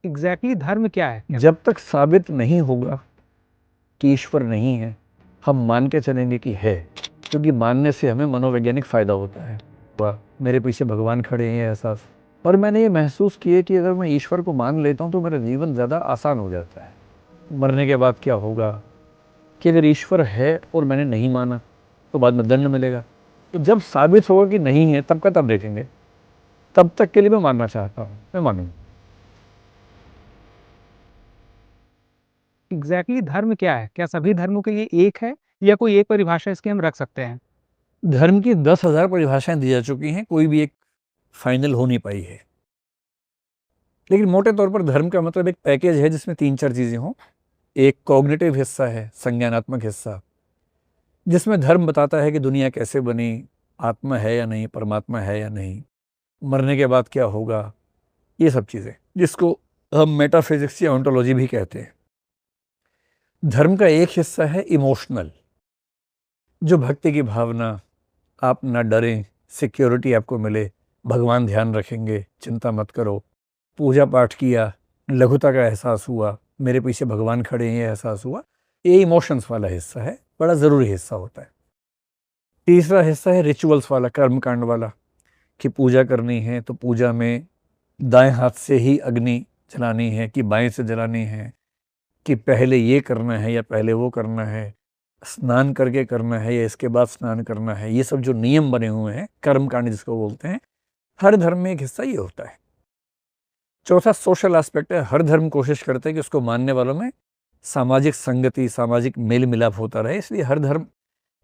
धर्म क्या है? जब तक साबित नहीं होगा कि ईश्वर नहीं है, हम मान के चलेंगे कि है, क्योंकि मानने से हमें मनोवैज्ञानिक फ़ायदा होता है। वाह, मेरे पीछे भगवान खड़े हैं, ये एहसास। और मैंने ये महसूस किया कि अगर मैं ईश्वर को मान लेता हूँ तो मेरा जीवन ज़्यादा आसान हो जाता है। मरने के बाद क्या होगा, कि अगर ईश्वर है और मैंने नहीं माना तो बाद में दंड मिलेगा। तो जब साबित होगा कि नहीं है तब का तब देखेंगे। तब तक के लिए मैं मानना चाहता हूँ, मैं मानूंगा। धर्म क्या है? क्या सभी धर्मों के लिए एक है या कोई एक परिभाषा इसकी हम रख सकते हैं? धर्म की 10,000 परिभाषाएं दी जा चुकी हैं, कोई भी एक फाइनल हो नहीं पाई है। लेकिन मोटे तौर पर धर्म का मतलब एक पैकेज है जिसमें 3-4 चीजें हों। एक कॉग्निटिव हिस्सा है, संज्ञानात्मक हिस्सा, जिसमें धर्म बताता है कि दुनिया कैसे बनी, आत्मा है या नहीं, परमात्मा है या नहीं, मरने के बाद क्या होगा, ये सब चीज़ें, जिसको हम मेटाफिजिक्स या ऑन्टोलॉजी भी कहते हैं। धर्म का एक हिस्सा है इमोशनल, जो भक्ति की भावना, आप ना डरें, सिक्योरिटी आपको मिले, भगवान ध्यान रखेंगे, चिंता मत करो, पूजा पाठ किया, लघुता का एहसास हुआ, मेरे पीछे भगवान खड़े हैं, ये एहसास हुआ। ये इमोशंस वाला हिस्सा है, बड़ा ज़रूरी हिस्सा होता है। तीसरा हिस्सा है रिचुअल्स वाला, कर्मकांड वाला, कि पूजा करनी है तो पूजा में दाएं हाथ से ही अग्नि जलानी है कि बाएं से जलानी है, कि पहले ये करना है या पहले वो करना है, स्नान करके करना है या इसके बाद स्नान करना है। ये सब जो नियम बने हुए हैं, कर्मकांड जिसको बोलते हैं, हर धर्म में एक हिस्सा ये होता है। चौथा सोशल एस्पेक्ट है, हर धर्म कोशिश करते हैं कि उसको मानने वालों में सामाजिक संगति, सामाजिक मेल मिलाप होता रहे। इसलिए हर धर्म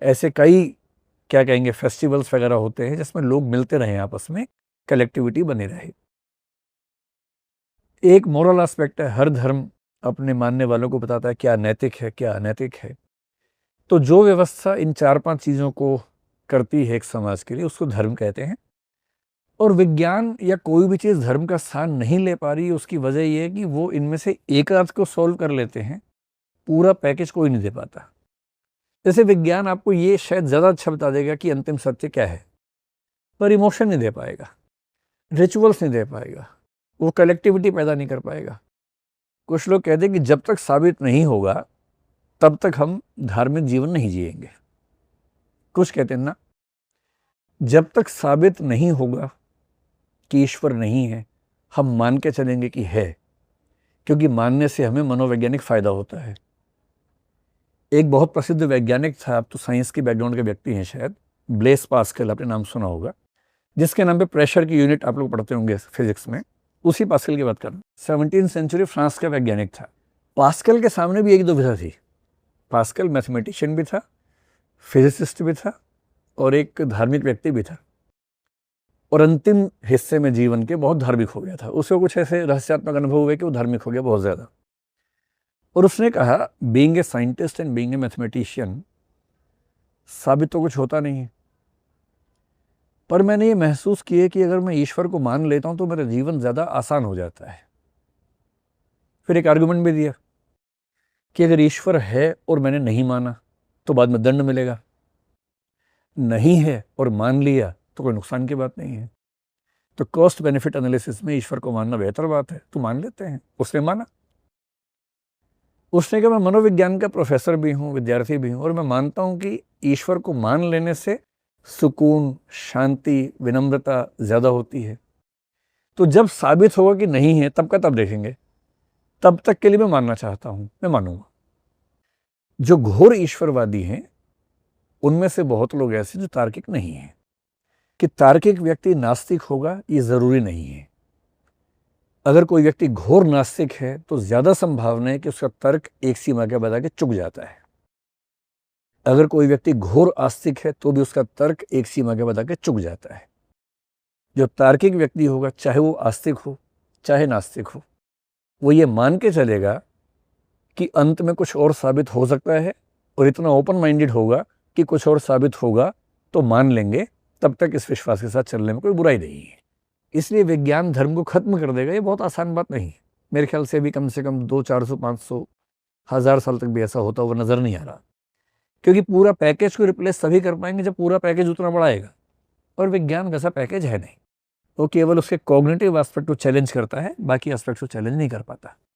ऐसे कई, क्या कहेंगे, फेस्टिवल्स वगैरह होते हैं जिसमें लोग मिलते रहें, आपस में कलेक्टिविटी बनी रहे। एक मोरल एस्पेक्ट है, हर धर्म अपने मानने वालों को बताता है क्या नैतिक है, क्या अनैतिक है। तो जो व्यवस्था इन 4-5 चीज़ों को करती है एक समाज के लिए, उसको धर्म कहते हैं। और विज्ञान या कोई भी चीज़ धर्म का स्थान नहीं ले पा रही है, उसकी वजह यह है कि वो इनमें से एक आध को सॉल्व कर लेते हैं, पूरा पैकेज कोई नहीं दे पाता। जैसे विज्ञान आपको ये शायद ज़्यादा अच्छा बता देगा कि अंतिम सत्य क्या है, पर इमोशन नहीं दे पाएगा, रिचुअल्स नहीं दे पाएगा, वो कलेक्टिविटी पैदा नहीं कर पाएगा। कुछ लोग कहते हैं कि जब तक साबित नहीं होगा तब तक हम धार्मिक जीवन नहीं जिएंगे। कुछ कहते हैं ना, जब तक साबित नहीं होगा कि ईश्वर नहीं है, हम मान के चलेंगे कि है, क्योंकि मानने से हमें मनोवैज्ञानिक फ़ायदा होता है। एक बहुत प्रसिद्ध वैज्ञानिक था, आप तो साइंस के बैकग्राउंड के व्यक्ति हैं शायद, ब्लेस पास्कल, आपने नाम सुना होगा, जिसके नाम पे प्रेशर की यूनिट आप लोग पढ़ते होंगे फिजिक्स में। उसी पास्कल की बात कर रहा हूँ। 17वीं सेंचुरी फ्रांस का वैज्ञानिक था। पास्कल के सामने भी एक दुविधा थी। पास्कल मैथमेटिशियन भी था, फिजिसिस्ट भी था और एक धार्मिक व्यक्ति भी था, और अंतिम हिस्से में जीवन के बहुत धार्मिक हो गया था। उसको कुछ ऐसे रहस्यात्मक अनुभव हुए कि वो धार्मिक हो गया बहुत ज़्यादा। और उसने कहा, being a scientist and being a mathematician, साबित तो कुछ होता नहीं है, पर मैंने ये महसूस किया कि अगर मैं ईश्वर को मान लेता हूं तो मेरा जीवन ज़्यादा आसान हो जाता है। फिर एक आर्गुमेंट भी दिया कि अगर ईश्वर है और मैंने नहीं माना तो बाद में दंड मिलेगा, नहीं है और मान लिया तो कोई नुकसान की बात नहीं है। तो कॉस्ट बेनिफिट एनालिसिस में ईश्वर को मानना बेहतर बात है, तो मान लेते हैं। उसने माना। उसने कहा, मैं मनोविज्ञान का प्रोफेसर भी हूँ, विद्यार्थी भी हूँ, और मैं मानता हूँ कि ईश्वर को मान लेने से सुकून, शांति, विनम्रता ज़्यादा होती है। तो जब साबित होगा कि नहीं है तब का तब देखेंगे। तब तक के लिए मैं मानना चाहता हूँ, मैं मानूंगा। जो घोर ईश्वरवादी हैं उनमें से बहुत लोग ऐसे जो तार्किक नहीं हैं। कि तार्किक व्यक्ति नास्तिक होगा ये ज़रूरी नहीं है। अगर कोई व्यक्ति घोर नास्तिक है तो ज़्यादा संभावना है कि उसका तर्क एक सीमा के बाद आके चुक जाता है। अगर कोई व्यक्ति घोर आस्तिक है तो भी उसका तर्क एक सीमा के बाद आके चुक जाता है। जो तार्किक व्यक्ति होगा, चाहे वो आस्तिक हो चाहे नास्तिक हो, वो ये मान के चलेगा कि अंत में कुछ और साबित हो सकता है, और इतना ओपन माइंडेड होगा कि कुछ और साबित होगा तो मान लेंगे। तब तक इस विश्वास के साथ चलने में कोई बुराई नहीं है। इसलिए विज्ञान धर्म को खत्म कर देगा, ये बहुत आसान बात नहीं है। मेरे ख्याल से भी कम 200, 400, 500, 1000 साल तक भी ऐसा होता हुआ नजर नहीं आ रहा, क्योंकि पूरा पैकेज को रिप्लेस तभी कर पाएंगे जब पूरा पैकेज उतना बढ़ाएगा, और विज्ञान वैसा पैकेज है नहीं। वो केवल उसके कॉग्निटिव एस्पेक्ट को चैलेंज करता है, बाकी एस्पेक्ट को चैलेंज नहीं कर पाता।